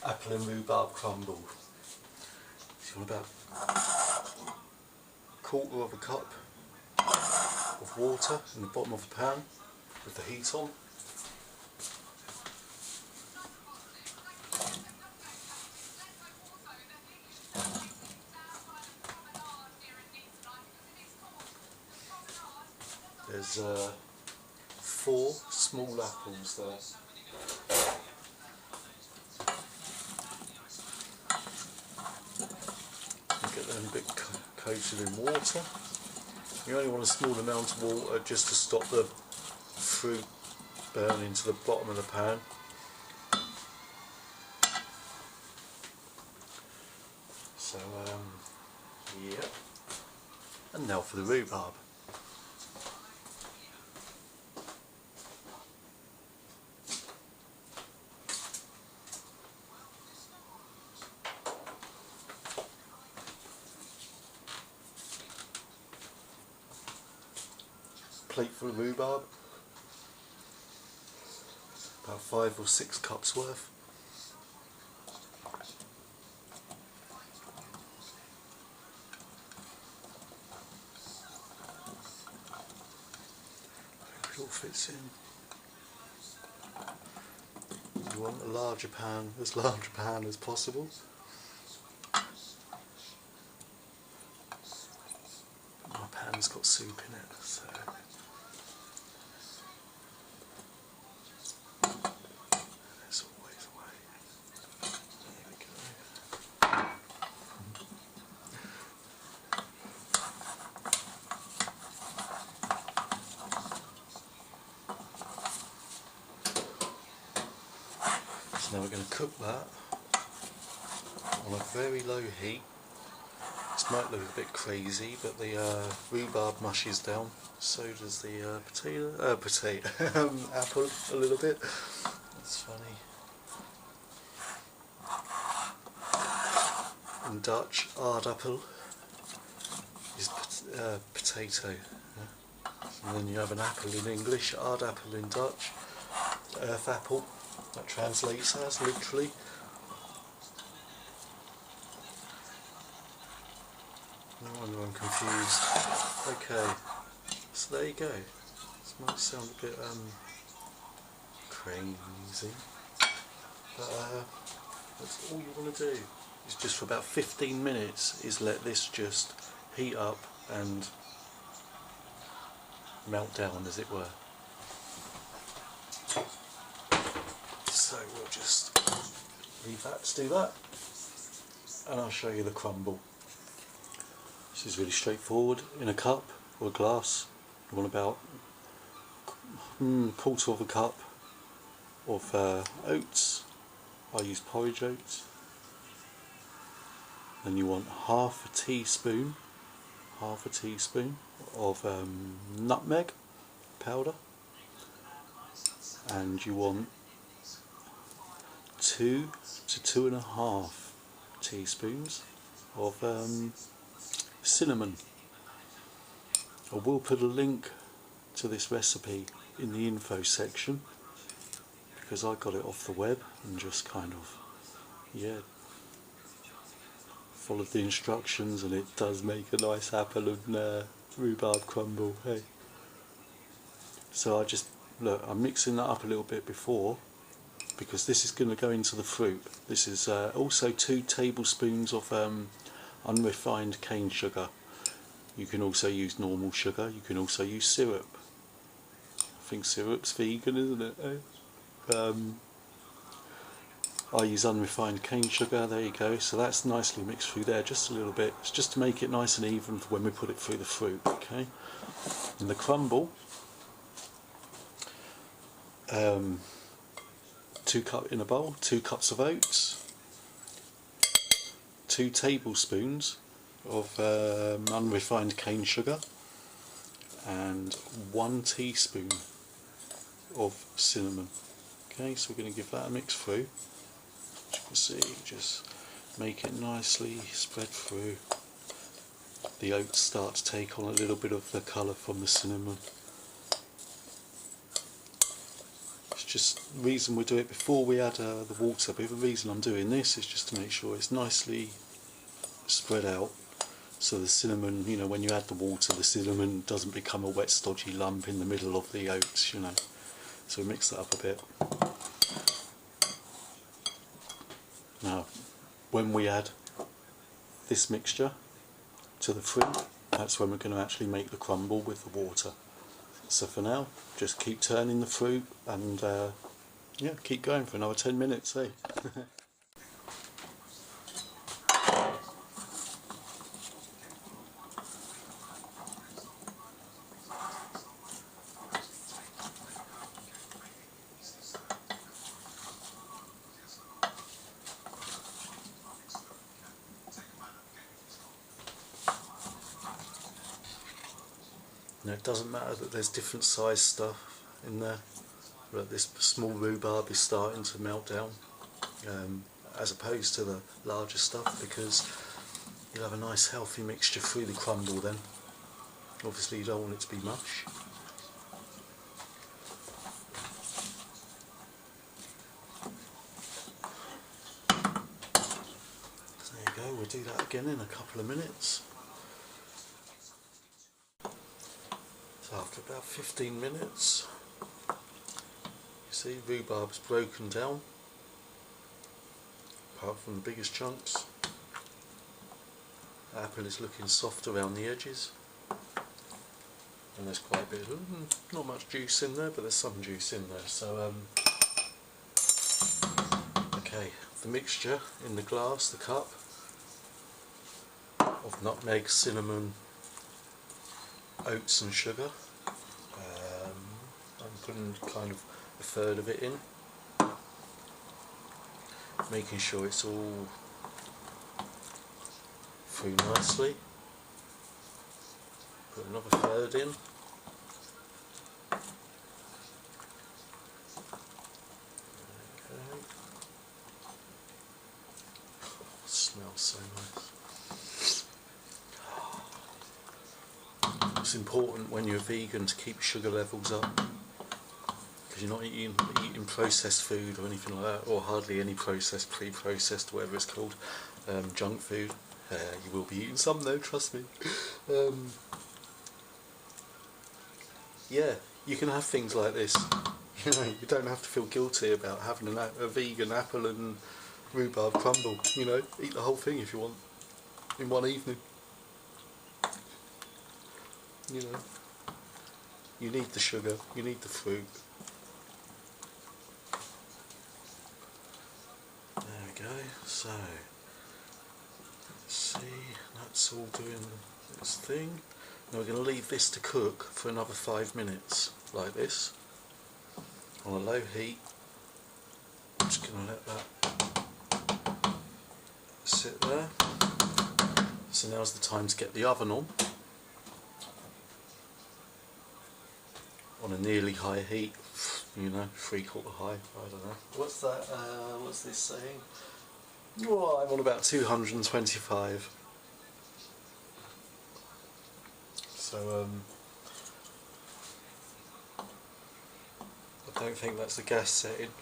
apple and rhubarb crumble. So you want about a quarter of a cup of water in the bottom of the pan with the heat on. There's 4 small apples there. Get them a bit coated in water. You only want a small amount of water just to stop the fruit burning to the bottom of the pan. So yeah. And now for the rhubarb. Plate full of rhubarb, about 5 or 6 cups worth. It all fits in. You want a larger pan, as large a pan as possible. But my pan's got soup in it, so there's always a way. There we go. So now we're going to cook that on a very low heat. This might look a bit crazy, but the rhubarb mushes down, so does the apple a little bit. That's funny. In Dutch, aardappel is potato. Yeah? And then you have an apple in English, aardappel in Dutch, earth apple, that translates as literally. No wonder I'm confused. Okay, so there you go. This might sound a bit crazy, but that's all you want to do. Is just for about 15 minutes is let this just heat up and melt down, as it were. So we'll just leave that to do that, and I'll show you the crumble. This is really straightforward. In a cup or a glass, you want about quarter of a cup of oats. I use porridge oats. Then you want half a teaspoon of nutmeg powder, and you want 2 to 2.5 teaspoons of cinnamon. I will put a link to this recipe in the info section, because I got it off the web and just kind of, yeah, followed the instructions, and it does make a nice apple and rhubarb crumble. Hey, so I just I'm mixing that up a little bit before, because this is going to go into the fruit. This is also 2 tablespoons of unrefined cane sugar. You can also use normal sugar. You can also use syrup. I think syrup's vegan, isn't it? I use unrefined cane sugar. There you go. So that's nicely mixed through there, just a little bit. It's just to make it nice and even for when we put it through the fruit. Okay. And the crumble, 2 cups in a bowl, 2 cups of oats, 2 tablespoons of unrefined cane sugar, and 1 teaspoon of cinnamon. Okay, so we're going to give that a mix through. As you can see, just make it nicely spread through. The oats start to take on a little bit of the colour from the cinnamon. It's just the reason we do it before we add the water, but the reason I'm doing this is just to make sure it's nicely spread out, so the cinnamon, you know, when you add the water, the cinnamon doesn't become a wet stodgy lump in the middle of the oats, you know. So we mix that up a bit. Now when we add this mixture to the fruit, that's when we're going to actually make the crumble with the water. So for now, just keep turning the fruit and yeah, keep going for another 10 minutes, eh? Now it doesn't matter that there's different size stuff in there, but this small rhubarb is starting to melt down as opposed to the larger stuff, because you'll have a nice healthy mixture through the crumble then. Obviously you don't want it to be mush. So there you go, we'll do that again in a couple of minutes. So after about 15 minutes, you see rhubarb's broken down, apart from the biggest chunks. The apple is looking soft around the edges, and there's quite a bit of, not much juice in there, but there's some juice in there. So okay, the mixture in the glass, the cup, of nutmeg, cinnamon, oats and sugar. I'm putting kind of a third of it in, making sure it's all through nicely. Put another third in. Okay. Oh, it smells so nice. It's important when you're vegan to keep sugar levels up, because you're not eating processed food or anything like that, or hardly any processed, pre-processed, whatever it's called, junk food. You will be eating some though, trust me. Yeah, you can have things like this. You know, you don't have to feel guilty about having a vegan apple and rhubarb crumble. You know, eat the whole thing if you want, in one evening. You know, you need the sugar, you need the fruit. There we go. So let's see, that's all doing its thing. Now we're going to leave this to cook for another 5 minutes, like this, on a low heat. I'm just going to let that sit there. So now's the time to get the oven on a nearly high heat, you know, 3/4 high, I don't know. What's that, what's this saying? Oh, I'm on about 225. So, I don't think that's the gas setting.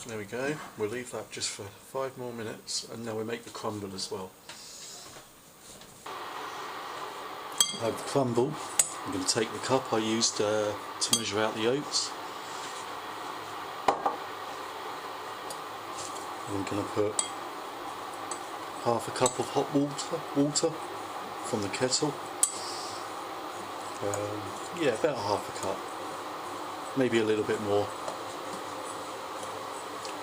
There we go, we'll leave that just for 5 more minutes, and now we make the crumble as well. I have the crumble. I'm going to take the cup I used to measure out the oats. I'm going to put half a cup of hot water from the kettle. Yeah, about half a cup, maybe a little bit more.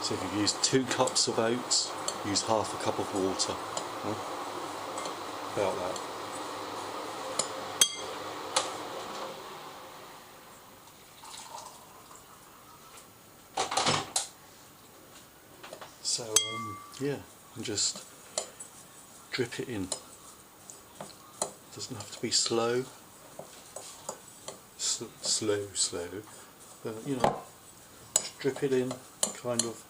So if you've used 2 cups of oats, use half a cup of water. About that. So yeah, and just drip it in. Doesn't have to be slow, slow, but you know, just drip it in, kind of,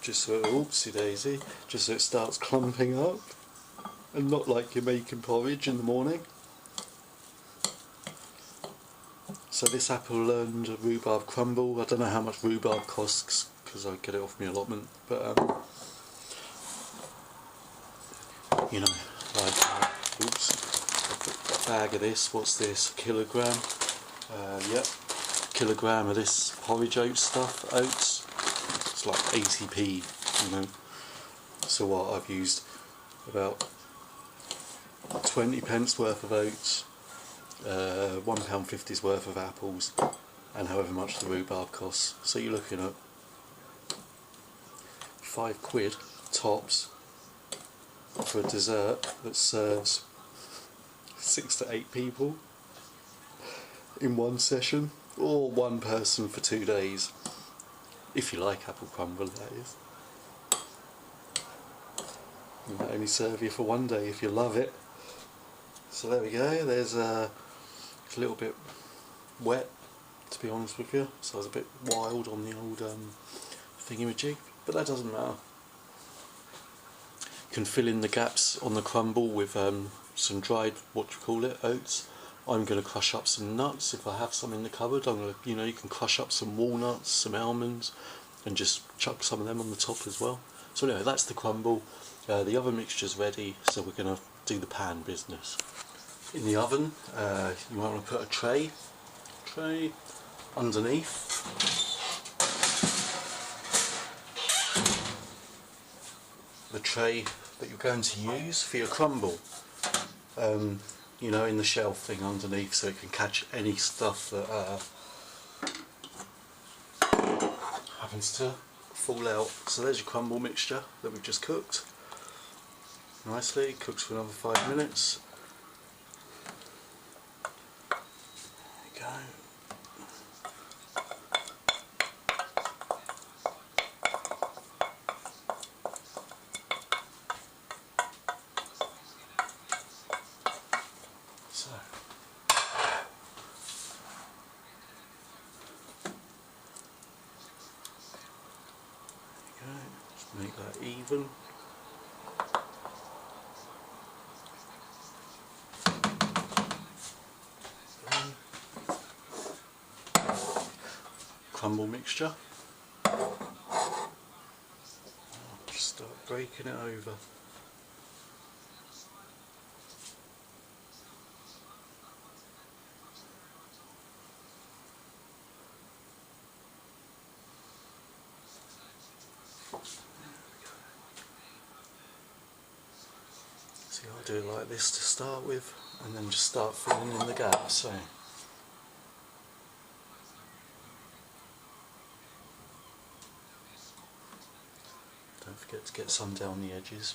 just so, oopsie daisy, just so it starts clumping up, and not like you're making porridge in the morning. So this apple and rhubarb crumble, I don't know how much rhubarb costs because I get it off my allotment, but you know, like, oops, I put a bag of this, what's this, a kilogram, yep, kilogram of this porridge oat stuff, oats, it's like 80p, you know, so what, I've used about 20 pence worth of oats, £1.50's worth of apples, and however much the rhubarb costs. So you're looking at £5 tops for a dessert that serves 6 to 8 people in one session, or one person for 2 days, if you like apple crumble, that is. It might only serve you for one day if you love it. So there we go, there's it's a little bit wet, to be honest with you, so I was a bit wild on the old thingamajig, but that doesn't matter. You can fill in the gaps on the crumble with some dried, oats. I'm going to crush up some nuts if I have some in the cupboard. I'm going to, you can crush up some walnuts, some almonds, and just chuck some of them on the top as well. So anyway, that's the crumble. The other mixture's ready, so we're going to do the pan business. In the oven, you might want to put a tray underneath. The tray that you're going to use for your crumble, in the shelf thing underneath, so it can catch any stuff that happens to fall out. So there's your crumble mixture that we've just cooked nicely. Cooks for another 5 minutes. There you go. So just make that even. Crumble mixture. Just start breaking it over. See, I'll do it like this to start with, and then just start filling in the gaps. So. Don't forget to get some down the edges.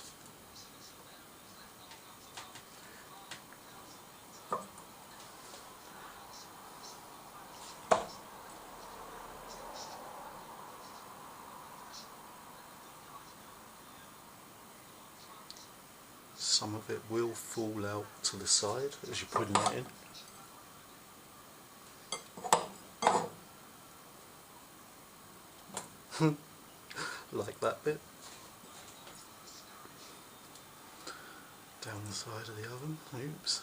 Some of it will fall out to the side as you're putting it in. Like that bit. Down the side of the oven. Oops.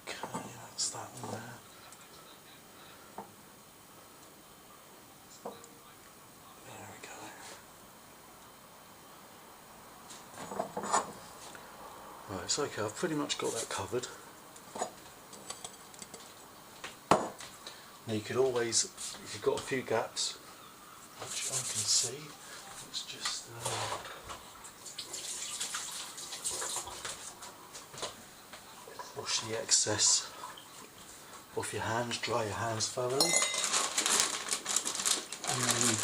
Okay, that's that one there. There we go. Right, it's okay, I've pretty much got that covered. Now you could always, if you've got a few gaps, which I can see, let's just wash the excess off your hands, dry your hands thoroughly, and then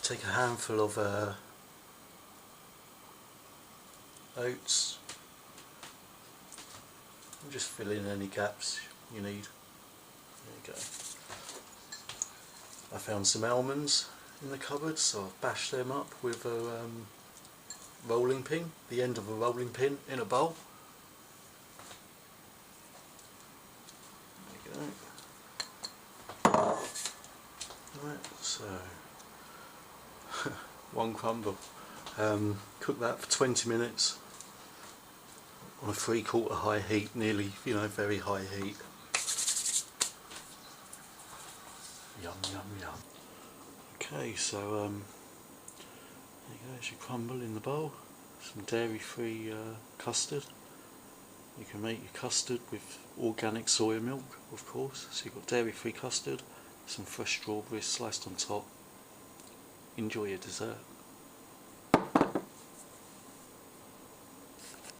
take a handful of oats and just fill in any gaps you need. There you go. I found some almonds in the cupboard, so I've bashed them up with a rolling pin, the end of a rolling pin in a bowl. There you go. Right, so one crumble. Cook that for 20 minutes on a 3/4 high heat, nearly, you know, very high heat. Yum, yum, yum. Okay, so there you go, there's your crumble in the bowl. Some dairy-free custard. You can make your custard with organic soya milk, of course. So you've got dairy-free custard, some fresh strawberries sliced on top. Enjoy your dessert.